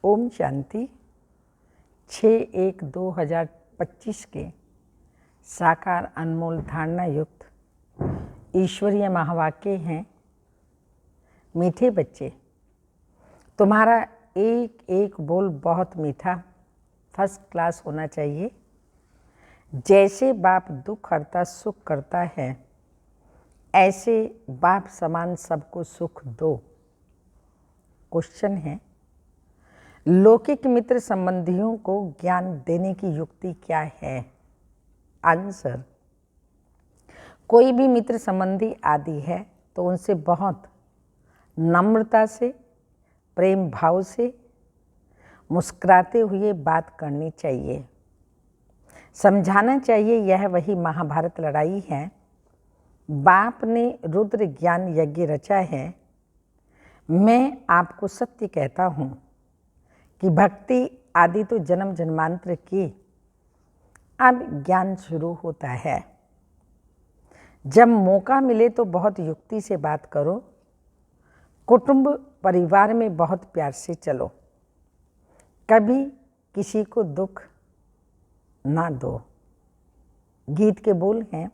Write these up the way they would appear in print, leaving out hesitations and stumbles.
ओम शांति। 6/1/2025 के साकार अनमोल धारणा युक्त ईश्वरीय महावाक्य हैं। मीठे बच्चे, तुम्हारा एक एक बोल बहुत मीठा फर्स्ट क्लास होना चाहिए। जैसे बाप दुख हरता सुख करता है, ऐसे बाप समान सबको सुख दो। क्वेश्चन है, लौकिक मित्र संबंधियों को ज्ञान देने की युक्ति क्या है? आंसर, कोई भी मित्र संबंधी आदि है तो उनसे बहुत नम्रता से, प्रेम भाव से, मुस्कुराते हुए बात करनी चाहिए। समझाना चाहिए यह वही महाभारत लड़ाई है। बाप ने रुद्र ज्ञान यज्ञ रचा है। मैं आपको सत्य कहता हूँ कि भक्ति आदि तो जन्म जन्मांतर की, अब ज्ञान शुरू होता है। जब मौका मिले तो बहुत युक्ति से बात करो। कुटुंब परिवार में बहुत प्यार से चलो। कभी किसी को दुख ना दो। गीत के बोल हैं,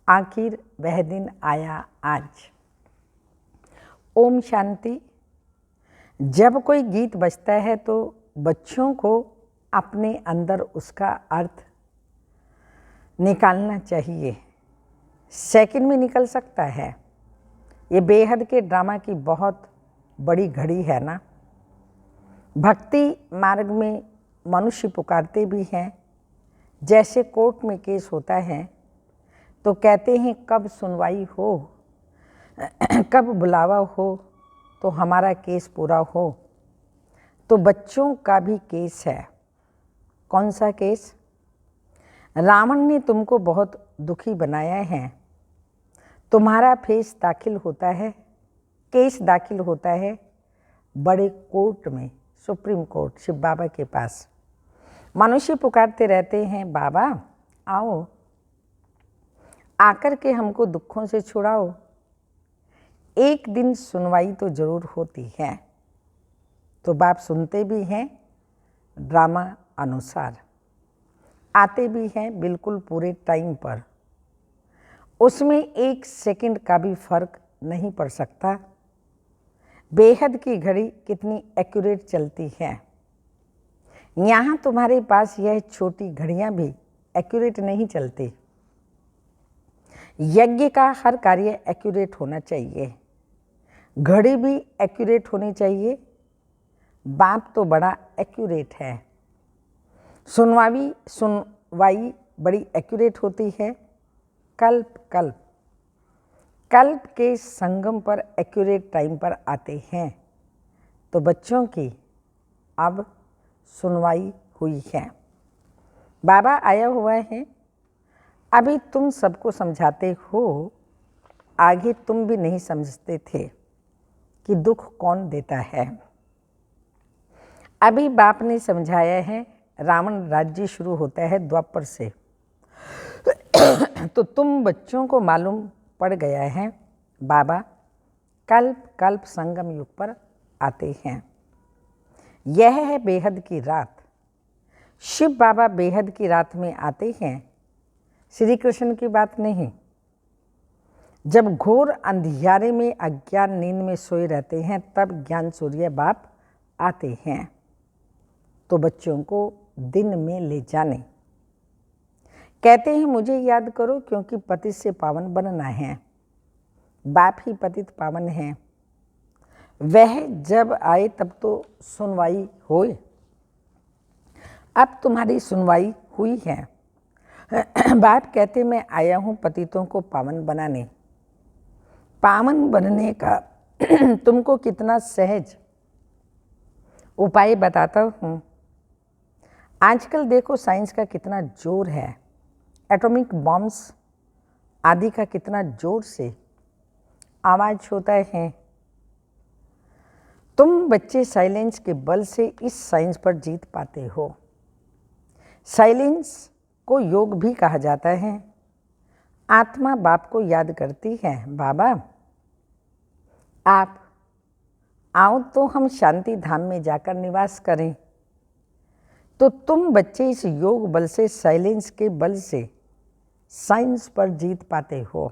आखिर वह दिन आया आज। ओम शांति। जब कोई गीत बजता है तो बच्चों को अपने अंदर उसका अर्थ निकालना चाहिए। सेकंड में निकल सकता है। ये बेहद के ड्रामा की बहुत बड़ी घड़ी है ना। भक्ति मार्ग में मनुष्य पुकारते भी हैं। जैसे कोर्ट में केस होता है तो कहते हैं कब सुनवाई हो, कब बुलावा हो तो हमारा केस पूरा हो। तो बच्चों का भी केस है। कौन सा केस? रावण ने तुमको बहुत दुखी बनाया है। तुम्हारा फेस दाखिल होता है, केस दाखिल होता है बड़े कोर्ट में, सुप्रीम कोर्ट, शिव बाबा के पास। मनुष्य पुकारते रहते हैं, बाबा आओ, आकर के हमको दुखों से छुड़ाओ। एक दिन सुनवाई तो जरूर होती है। तो बाप सुनते भी हैं ड्रामा अनुसार, आते भी हैं बिल्कुल पूरे टाइम पर। उसमें एक सेकंड का भी फर्क नहीं पड़ सकता। बेहद की घड़ी कितनी एक्यूरेट चलती है। यहाँ तुम्हारे पास यह छोटी घड़ियाँ भी एक्यूरेट नहीं चलती। यज्ञ का हर कार्य एक्यूरेट होना चाहिए। घड़ी भी एक्यूरेट होनी चाहिए। बाप तो बड़ा एक्यूरेट है। सुनवाई बड़ी एक्यूरेट होती है। कल्प के संगम पर एक्यूरेट टाइम पर आते हैं। तो बच्चों की अब सुनवाई हुई है। बाबा आया हुआ है। अभी तुम सबको समझाते हो, आगे तुम भी नहीं समझते थे कि दुख कौन देता है। अभी बाप ने समझाया है, रावण राज्य शुरू होता है द्वापर से। तो तुम बच्चों को मालूम पड़ गया है बाबा कल्प संगम युग पर आते हैं। यह है बेहद की रात। शिव बाबा बेहद की रात में आते हैं, श्री कृष्ण की बात नहीं। जब घोर अंधियारे में अज्ञान नींद में सोए रहते हैं तब ज्ञान सूर्य बाप आते हैं। तो बच्चों को दिन में ले जाने कहते हैं, मुझे याद करो क्योंकि पतित से पावन बनना है। बाप ही पतित पावन है। वह जब आए तब तो सुनवाई होए। अब तुम्हारी सुनवाई हुई है। बाप कहते मैं आया हूँ पतितों को पावन बनाने। पावन बनने का तुमको कितना सहज उपाय बताता हूँ। आजकल देखो साइंस का कितना जोर है। एटॉमिक बॉम्ब्स आदि का कितना जोर से आवाज होता है। तुम बच्चे साइलेंस के बल से इस साइंस पर जीत पाते हो। साइलेंस को योग भी कहा जाता है। आत्मा बाप को याद करती है, बाबा आप आओ तो हम शांति धाम में जाकर निवास करें। तो तुम बच्चे इस योग बल से, साइलेंस के बल से साइंस पर जीत पाते हो,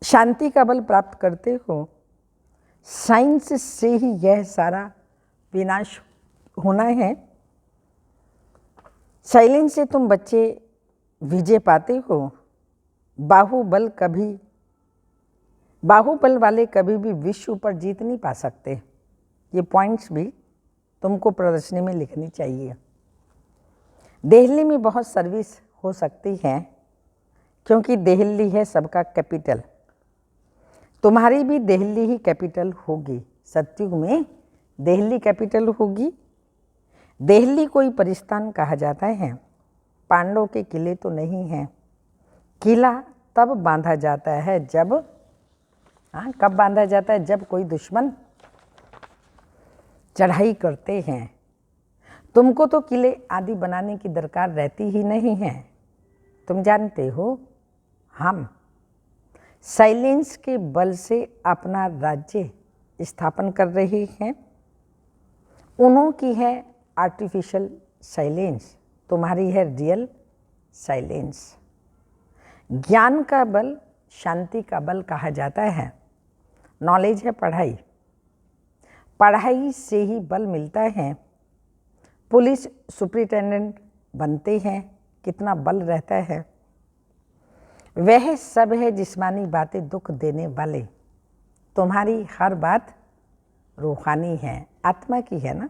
शांति का बल प्राप्त करते हो। साइंस से ही यह सारा विनाश होना है। साइलेंस से तुम बच्चे विजय पाते हो। बाहुबल वाले कभी भी विश्व पर जीत नहीं पा सकते। ये पॉइंट्स भी तुमको प्रदर्शनी में लिखनी चाहिए। दिल्ली में बहुत सर्विस हो सकती है, क्योंकि दिल्ली है सबका कैपिटल। तुम्हारी भी दिल्ली ही कैपिटल होगी। सतयुग में दिल्ली कैपिटल होगी। दिल्ली कोई परिस्थान कहा जाता है। पांडवों के किले तो नहीं हैं। किला तब बांधा जाता है जब, कब बांधा जाता है? जब कोई दुश्मन चढ़ाई करते हैं। तुमको तो किले आदि बनाने की दरकार रहती ही नहीं है। तुम जानते हो, हम साइलेंस के बल से अपना राज्य स्थापन कर रहे हैं। उन्हों की है आर्टिफिशियल साइलेंस, तुम्हारी है रियल साइलेंस। ज्ञान का बल शांति का बल कहा जाता है। नॉलेज है पढ़ाई, पढ़ाई से ही बल मिलता है। पुलिस सुपरिटेंडेंट बनते हैं, कितना बल रहता है। वह सब है जिस्मानी बातें दुख देने वाले। तुम्हारी हर बात रूहानी है, आत्मा की है ना,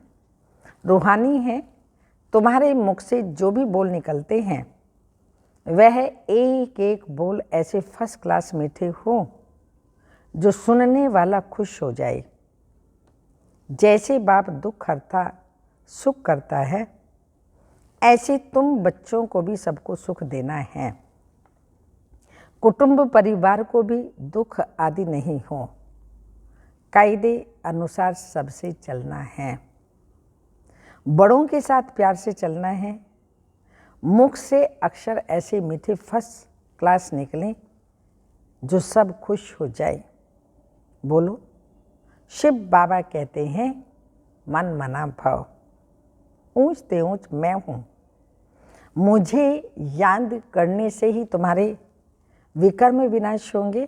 रूहानी है। तुम्हारे मुख से जो भी बोल निकलते हैं, वह एक एक बोल ऐसे फर्स्ट क्लास मीठे हो जो सुनने वाला खुश हो जाए। जैसे बाप दुख हरता सुख करता है, ऐसे तुम बच्चों को भी सबको सुख देना है। कुटुंब परिवार को भी दुख आदि नहीं हो। कायदे अनुसार सबसे चलना है। बड़ों के साथ प्यार से चलना है। मुख से अक्षर ऐसे मीठे फर्स्ट क्लास निकलें जो सब खुश हो जाए। बोलो, शिव बाबा कहते हैं मन मना भाव। ऊंच ते ऊंच मैं हूँ। मुझे याद करने से ही तुम्हारे विकर्म विनाश होंगे।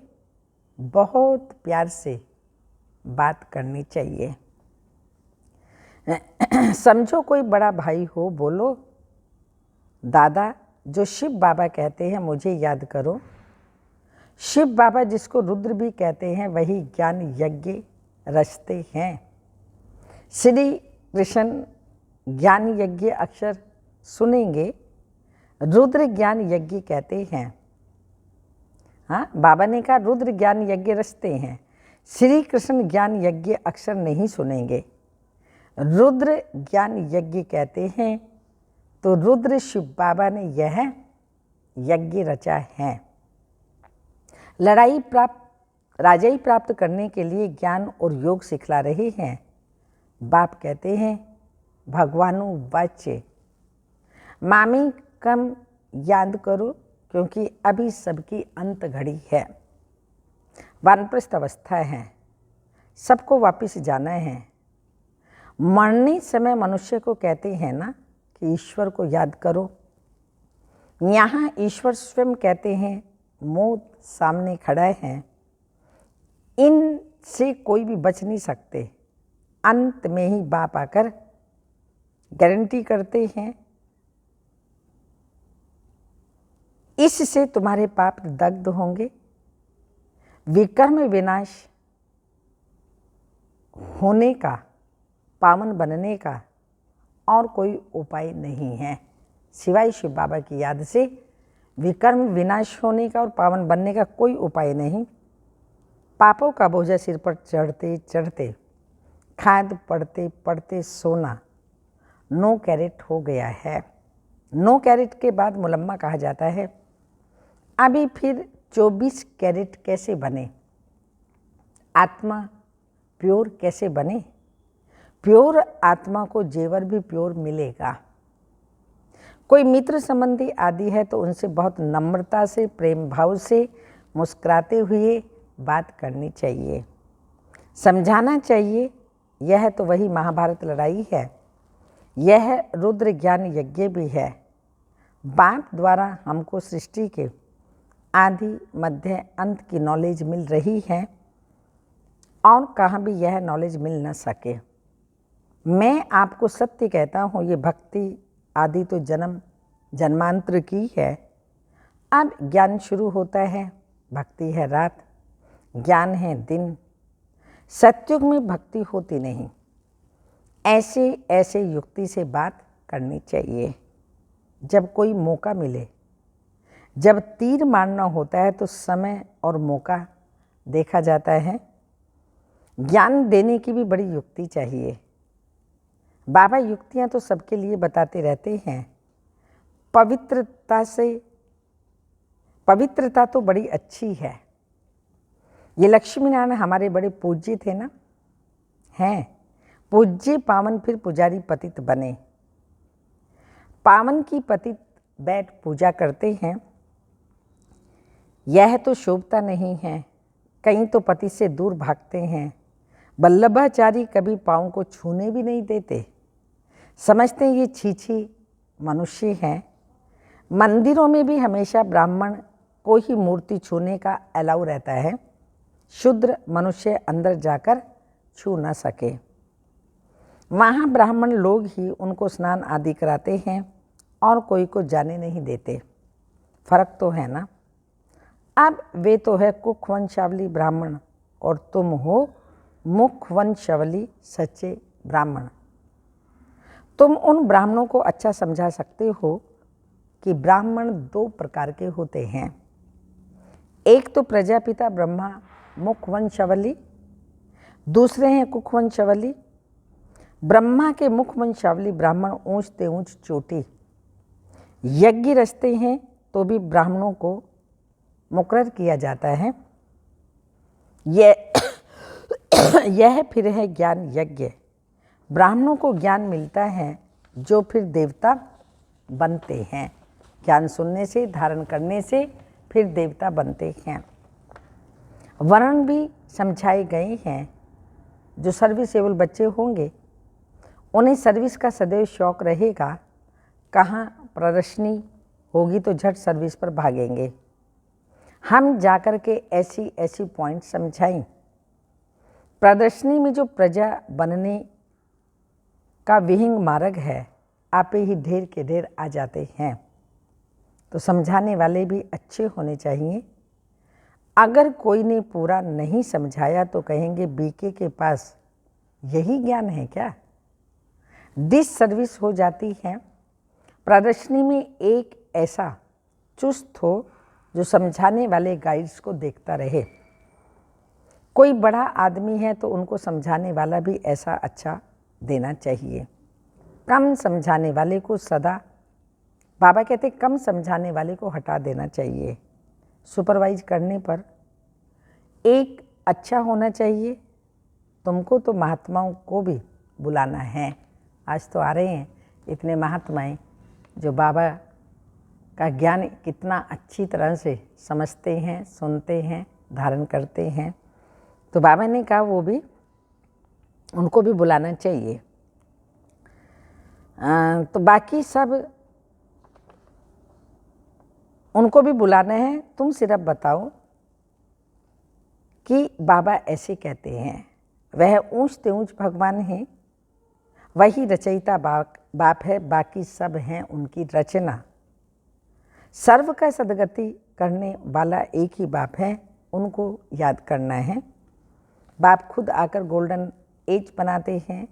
बहुत प्यार से बात करनी चाहिए। समझो कोई बड़ा भाई हो, बोलो दादा, जो शिव बाबा कहते हैं मुझे याद करो। शिव बाबा जिसको रुद्र भी कहते हैं, वही ज्ञान यज्ञ रचते हैं। श्री कृष्ण ज्ञान यज्ञ अक्षर सुनेंगे, रुद्र ज्ञान यज्ञ कहते हैं। हाँ, बाबा ने कहा रुद्र ज्ञान यज्ञ रचते हैं। श्री कृष्ण ज्ञान यज्ञ अक्षर नहीं सुनेंगे, रुद्र ज्ञान यज्ञ कहते हैं। तो रुद्र शिव बाबा ने यह यज्ञ रचा है। राजाई प्राप्त करने के लिए ज्ञान और योग सिखला रहे हैं। बाप कहते हैं भगवानु वाच्य, मामी कम याद करो, क्योंकि अभी सबकी अंत घड़ी है। वानप्रस्थ अवस्था है, सबको वापस जाना है। मरने समय मनुष्य को कहते हैं ना कि ईश्वर को याद करो। यहाँ ईश्वर स्वयं कहते हैं मौत सामने खड़ा है, इनसे कोई भी बच नहीं सकते। अंत में ही बाप आकर गारंटी करते हैं। इससे तुम्हारे पाप दग्ध होंगे। विकर्म विनाश होने का, पावन बनने का और कोई उपाय नहीं है सिवाय शिव बाबा की याद से। विकर्म विनाश होने का और पावन बनने का कोई उपाय नहीं। पापों का बोझा सिर पर चढ़ते चढ़ते, खाद पड़ते पड़ते सोना 9 कैरेट हो गया है। 9 कैरेट के बाद मुलम्मा कहा जाता है। अभी फिर 24 कैरेट कैसे बने? आत्मा प्योर कैसे बने? प्योर आत्मा को जेवर भी प्योर मिलेगा। कोई मित्र संबंधी आदि है तो उनसे बहुत नम्रता से, प्रेम भाव से, मुस्कुराते हुए बात करनी चाहिए। समझाना चाहिए, यह तो वही महाभारत लड़ाई है, यह रुद्र ज्ञान यज्ञ भी है। बाप द्वारा हमको सृष्टि के आदि मध्य अंत की नॉलेज मिल रही है और कहाँ भी यह नॉलेज मिल न सके। मैं आपको सत्य कहता हूँ, ये भक्ति आदि तो जन्म जन्मांतर की है। अब ज्ञान शुरू होता है, भक्ति है रात, ज्ञान है दिन। सत्युग में भक्ति होती नहीं। ऐसे ऐसे युक्ति से बात करनी चाहिए। जब कोई मौका मिले, जब तीर मारना होता है तो समय और मौका देखा जाता है। ज्ञान देने की भी बड़ी युक्ति चाहिए। बाबा युक्तियाँ तो सबके लिए बताते रहते हैं। पवित्रता तो बड़ी अच्छी है। ये लक्ष्मी नारायण हमारे बड़े पूज्य थे ना, हैं पूज्य पावन, फिर पुजारी पतित बने। पावन की पतित बैठ पूजा करते हैं, यह तो शोभता नहीं है। कहीं तो पति से दूर भागते हैं। वल्लभाचारी कभी पाँव को छूने भी नहीं देते, समझते हैं ये छीछी मनुष्य हैं। मंदिरों में भी हमेशा ब्राह्मण को ही मूर्ति छूने का अलाउ रहता है, शूद्र मनुष्य अंदर जाकर छू न सके। वहाँ ब्राह्मण लोग ही उनको स्नान आदि कराते हैं और कोई को जाने नहीं देते। फर्क तो है ना। अब वे तो है कुख वंशावली ब्राह्मण और तुम हो मुख वंशावली सच्चे ब्राह्मण। तुम उन ब्राह्मणों को अच्छा समझा सकते हो कि ब्राह्मण दो प्रकार के होते हैं। एक तो प्रजापिता ब्रह्मा मुख वंशावली, दूसरे हैं कुख वंशावली। ब्रह्मा के मुख वंशावली ब्राह्मण ऊंचते ऊंच चोटी, यज्ञ रचते हैं तो भी ब्राह्मणों को मुकर्रर किया जाता है। यह फिर है ज्ञान यज्ञ। ब्राह्मणों को ज्ञान मिलता है जो फिर देवता बनते हैं। ज्ञान सुनने से, धारण करने से फिर देवता बनते हैं। वर्ण भी समझाए गए हैं। जो सर्विसेबल बच्चे होंगे उन्हें सर्विस का सदैव शौक रहेगा। कहाँ प्रदर्शनी होगी तो झट सर्विस पर भागेंगे। हम जाकर के ऐसी ऐसी पॉइंट समझाएं। प्रदर्शनी में जो प्रजा बनने का विहिंग मार्ग है, आपे ही ढेर के ढेर आ जाते हैं। तो समझाने वाले भी अच्छे होने चाहिए। अगर कोई ने पूरा नहीं समझाया तो कहेंगे बीके के पास यही ज्ञान है क्या। डिससर्विस हो जाती है। प्रदर्शनी में एक ऐसा चुस्त हो जो समझाने वाले गाइड्स को देखता रहे। कोई बड़ा आदमी है तो उनको समझाने वाला भी ऐसा अच्छा देना चाहिए। कम समझाने वाले को सदा, बाबा कहते कम समझाने वाले को हटा देना चाहिए। सुपरवाइज करने पर एक अच्छा होना चाहिए। तुमको तो महात्माओं को भी बुलाना है। आज तो आ रहे हैं इतने महात्माएं जो बाबा का ज्ञान कितना अच्छी तरह से समझते हैं, सुनते हैं, धारण करते हैं। तो बाबा ने कहा वो भी, उनको भी बुलाना चाहिए। तो बाकी सब उनको भी बुलाना है। तुम सिर्फ बताओ कि बाबा ऐसे कहते हैं। वह ऊंचते ऊंच भगवान हैं, वही रचयिता बाप है, बाकी सब हैं उनकी रचना। सर्व का सदगति करने वाला एक ही बाप है, उनको याद करना है। बाप खुद आकर गोल्डन एज बनाते हैं।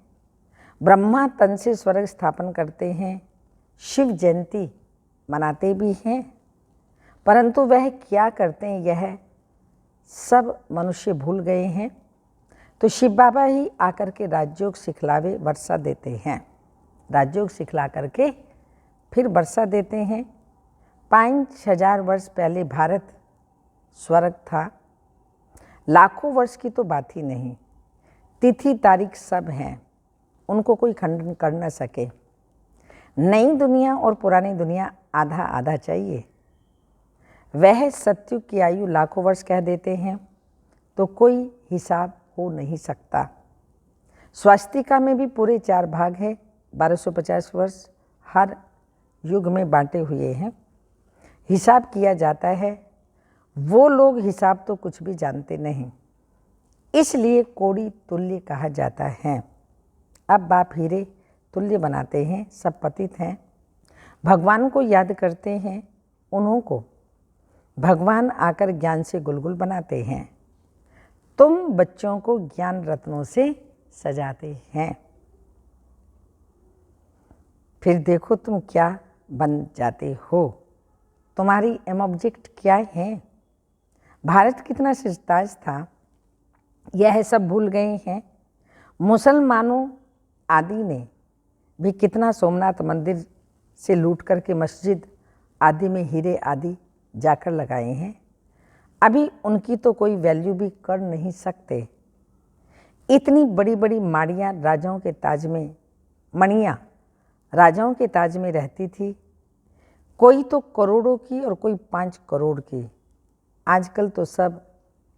ब्रह्मा तन से स्वर्ग स्थापन करते हैं। शिव जयंती मनाते भी हैं, परंतु वह क्या करते हैं यह सब मनुष्य भूल गए हैं। तो शिव बाबा ही आकर के राजयोग सिखलावे वर्षा देते हैं। राजयोग सिखला करके फिर वर्षा देते हैं। 5000 वर्ष पहले भारत स्वर्ग था। लाखों वर्ष की तो बात ही नहीं। तिथि तारीख सब हैं, उनको कोई खंडन कर न सके। नई दुनिया और पुरानी दुनिया आधा आधा चाहिए। वह सत्युग की आयु लाखों वर्ष कह देते हैं तो कोई हिसाब हो नहीं सकता। स्वास्तिका में भी पूरे 4 भाग हैं। 1250 वर्ष हर युग में बांटे हुए हैं। हिसाब किया जाता है। वो लोग हिसाब तो कुछ भी जानते नहीं, इसलिए कोड़ी तुल्य कहा जाता है। अब बाप हीरे तुल्य बनाते हैं। सब पतित हैं, भगवान को याद करते हैं। उन्हों को भगवान आकर ज्ञान से गुलगुल बनाते हैं। तुम बच्चों को ज्ञान रत्नों से सजाते हैं। फिर देखो तुम क्या बन जाते हो। तुम्हारी एम ऑब्जेक्ट क्या है। भारत कितना सिरताज था, यह सब भूल गए हैं। मुसलमानों आदि ने भी कितना सोमनाथ मंदिर से लूट करके मस्जिद आदि में हीरे आदि जाकर लगाए हैं। अभी उनकी तो कोई वैल्यू भी कर नहीं सकते। इतनी बड़ी बड़ी माड़ियाँ राजाओं के ताज में, मणियाँ राजाओं के ताज में रहती थी। कोई तो करोड़ों की और कोई 5 करोड़ की। आजकल तो सब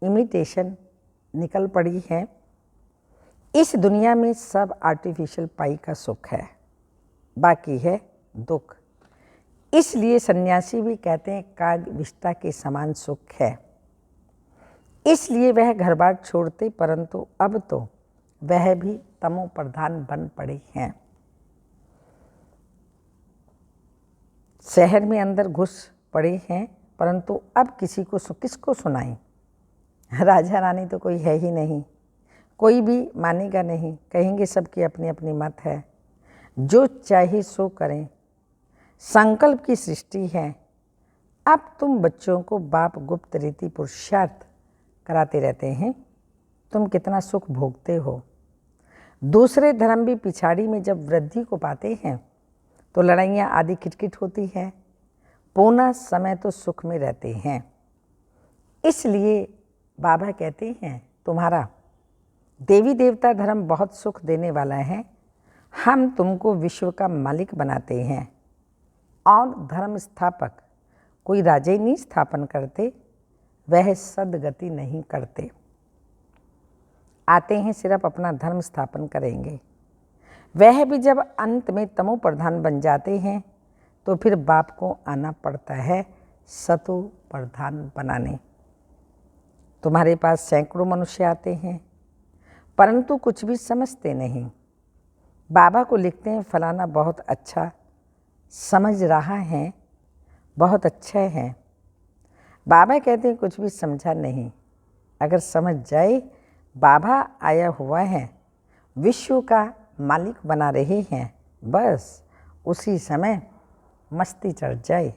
इमिटेशन निकल पड़ी है। इस दुनिया में सब आर्टिफिशियल पाई का सुख है, बाकी है दुख। इसलिए सन्यासी भी कहते हैं काग विष्टा के समान सुख है। इसलिए वह घर बार छोड़ते, परंतु अब तो वह भी तमो प्रधान बन पड़े हैं। शहर में अंदर घुस पड़े हैं, परंतु अब किसको सुनाएं। राजा रानी तो कोई है ही नहीं, कोई भी मानेगा नहीं। कहेंगे सबकी अपनी अपनी मत है, जो चाहे सो करें। संकल्प की सृष्टि है। अब तुम बच्चों को बाप गुप्त रीति पुरुषार्थ कराते रहते हैं। तुम कितना सुख भोगते हो। दूसरे धर्म भी पिछाड़ी में जब वृद्धि को पाते हैं तो लड़ाइयाँ आदि किटकिट होती है। पूर्ण समय तो सुख में रहते हैं। इसलिए बाबा कहते हैं तुम्हारा देवी देवता धर्म बहुत सुख देने वाला है। हम तुमको विश्व का मालिक बनाते हैं। और धर्म स्थापक कोई राजा ही नहीं स्थापन करते, वह सदगति नहीं करते। आते हैं सिर्फ अपना धर्म स्थापन करेंगे। वह भी जब अंत में तमो प्रधान बन जाते हैं तो फिर बाप को आना पड़ता है सतो प्रधान बनाने। तुम्हारे पास सैकड़ों मनुष्य आते हैं, परंतु कुछ भी समझते नहीं। बाबा को लिखते हैं फलाना बहुत अच्छा समझ रहा है, बहुत अच्छा है। बाबा कहते हैं कुछ भी समझा नहीं। अगर समझ जाए बाबा आया हुआ है, विश्व का मालिक बना रहे हैं, बस उसी समय मस्ती चढ़ जाए,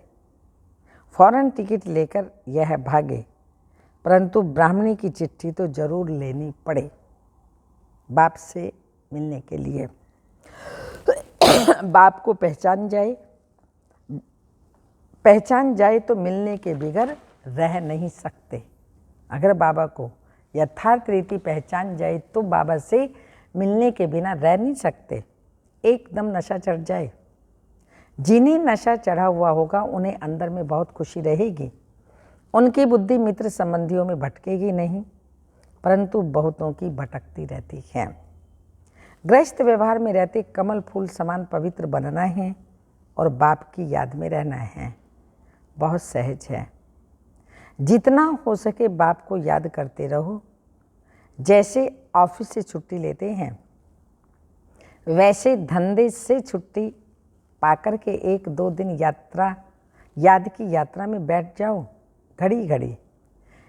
फौरन टिकट लेकर यह भागे। परंतु ब्राह्मणी की चिट्ठी तो जरूर लेनी पड़े बाप से मिलने के लिए। बाप को पहचान जाए तो मिलने के बिगर रह नहीं सकते। अगर बाबा को यथार्थ रीति पहचान जाए तो बाबा से मिलने के बिना रह नहीं सकते। एकदम नशा चढ़ जाए। जिन्हें नशा चढ़ा हुआ होगा उन्हें अंदर में बहुत खुशी रहेगी। उनकी बुद्धि मित्र संबंधियों में भटकेगी नहीं, परंतु बहुतों की भटकती रहती है। गृहस्थ व्यवहार में रहते कमल फूल समान पवित्र बनना है और बाप की याद में रहना है। बहुत सहज है। जितना हो सके बाप को याद करते रहो। जैसे ऑफिस से छुट्टी लेते हैं, वैसे धंधे से छुट्टी पाकर के 1-2 दिन याद की यात्रा में बैठ जाओ। घड़ी घड़ी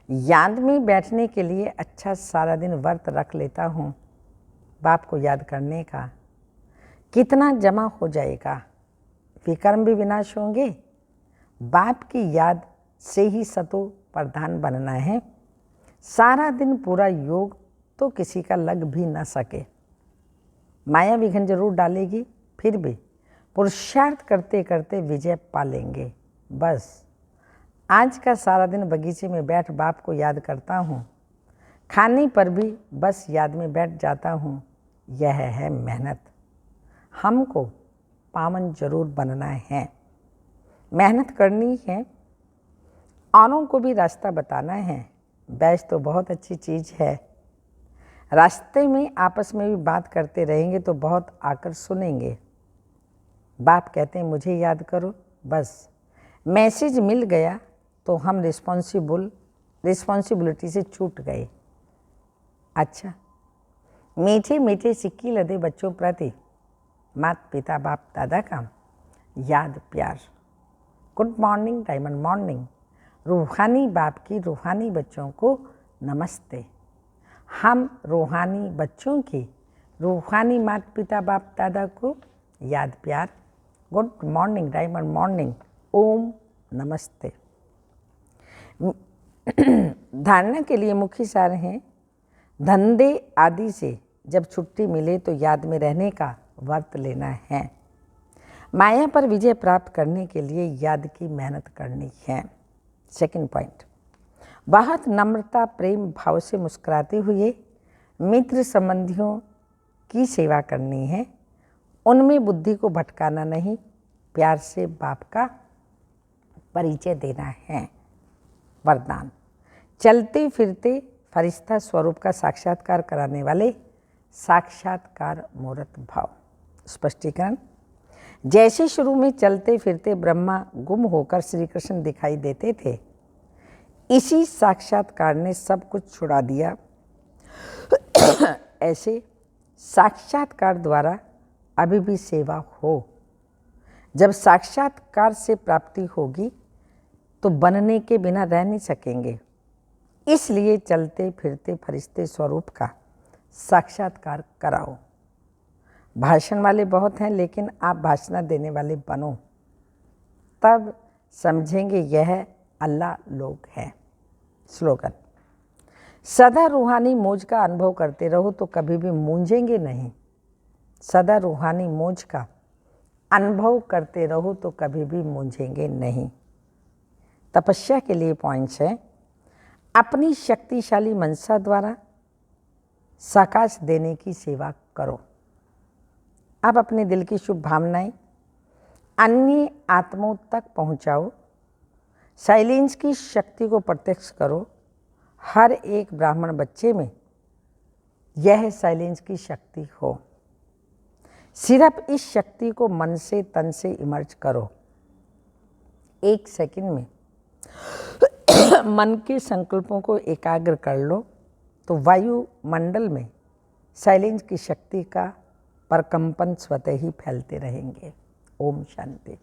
याद में बैठने के लिए अच्छा सारा दिन व्रत रख लेता हूँ। बाप को याद करने का कितना जमा हो जाएगा। विकर्म भी विनाश होंगे। बाप की याद से ही सतो प्रधान बनना है। सारा दिन पूरा योग तो किसी का लग भी न सके। माया विघ्न जरूर डालेगी, फिर भी पुरुषार्थ करते करते विजय पा लेंगे। बस आज का सारा दिन बगीचे में बैठ बाप को याद करता हूँ। खाने पर भी बस याद में बैठ जाता हूँ। यह है मेहनत। हमको पावन जरूर बनना है, मेहनत करनी है, औरों को भी रास्ता बताना है। बैच तो बहुत अच्छी चीज़ है। रास्ते में आपस में भी बात करते रहेंगे तो बहुत आकर सुनेंगे। बाप कहते हैं मुझे याद करो, बस मैसेज मिल गया तो हम रिस्पॉन्सिबिलिटी से छूट गए। अच्छा, मीठे मीठे सिक्की लदे बच्चों प्रति माता पिता बाप दादा का याद प्यार। Good morning, diamond morning. रूहानी बाप की रूहानी बच्चों को नमस्ते। हम रूहानी बच्चों की रूहानी माता पिता बाप दादा को याद प्यार। Good morning, diamond morning. ओम नमस्ते। धारणा के लिए मुख्य सार हैं, धंधे आदि से जब छुट्टी मिले तो याद में रहने का व्रत लेना है। माया पर विजय प्राप्त करने के लिए याद की मेहनत करनी है। सेकंड पॉइंट, बहुत नम्रता प्रेम भाव से मुस्कुराते हुए मित्र संबंधियों की सेवा करनी है। उनमें बुद्धि को भटकाना नहीं, प्यार से बाप का परिचय देना है। वरदान, चलते फिरते फरिश्ता स्वरूप का साक्षात्कार कराने वाले साक्षात्कार मूर्त भाव। स्पष्टीकरण, जैसे शुरू में चलते फिरते ब्रह्मा गुम होकर श्री कृष्ण दिखाई देते थे, इसी साक्षात्कार ने सब कुछ छुड़ा दिया। ऐसे साक्षात्कार द्वारा अभी भी सेवा हो। जब साक्षात्कार से प्राप्ति होगी तो बनने के बिना रह नहीं सकेंगे। इसलिए चलते फिरते फरिश्ते स्वरूप का साक्षात्कार कराओ। भाषण वाले बहुत हैं, लेकिन आप भाषण देने वाले बनो, तब समझेंगे यह अल्लाह लोग हैं। स्लोगन, सदा रूहानी मौज का अनुभव करते रहो तो कभी भी मूंझेंगे नहीं। सदा रूहानी मौज का अनुभव करते रहो तो कभी भी मूंझेंगे नहीं। तपस्या के लिए पॉइंट्स हैं, अपनी शक्तिशाली मनसा द्वारा साकाश देने की सेवा करो। अब अपने दिल की शुभ भावनाएं अन्य आत्माओं तक पहुंचाओ। साइलेंस की शक्ति को प्रत्यक्ष करो। हर एक ब्राह्मण बच्चे में यह साइलेंस की शक्ति हो। सिर्फ इस शक्ति को मन से तन से इमर्ज करो। 1 सेकंड में मन के संकल्पों को एकाग्र कर लो तो वायुमंडल में साइलेंस की शक्ति का प्रकंपन स्वतः ही फैलते रहेंगे। ओम शांति।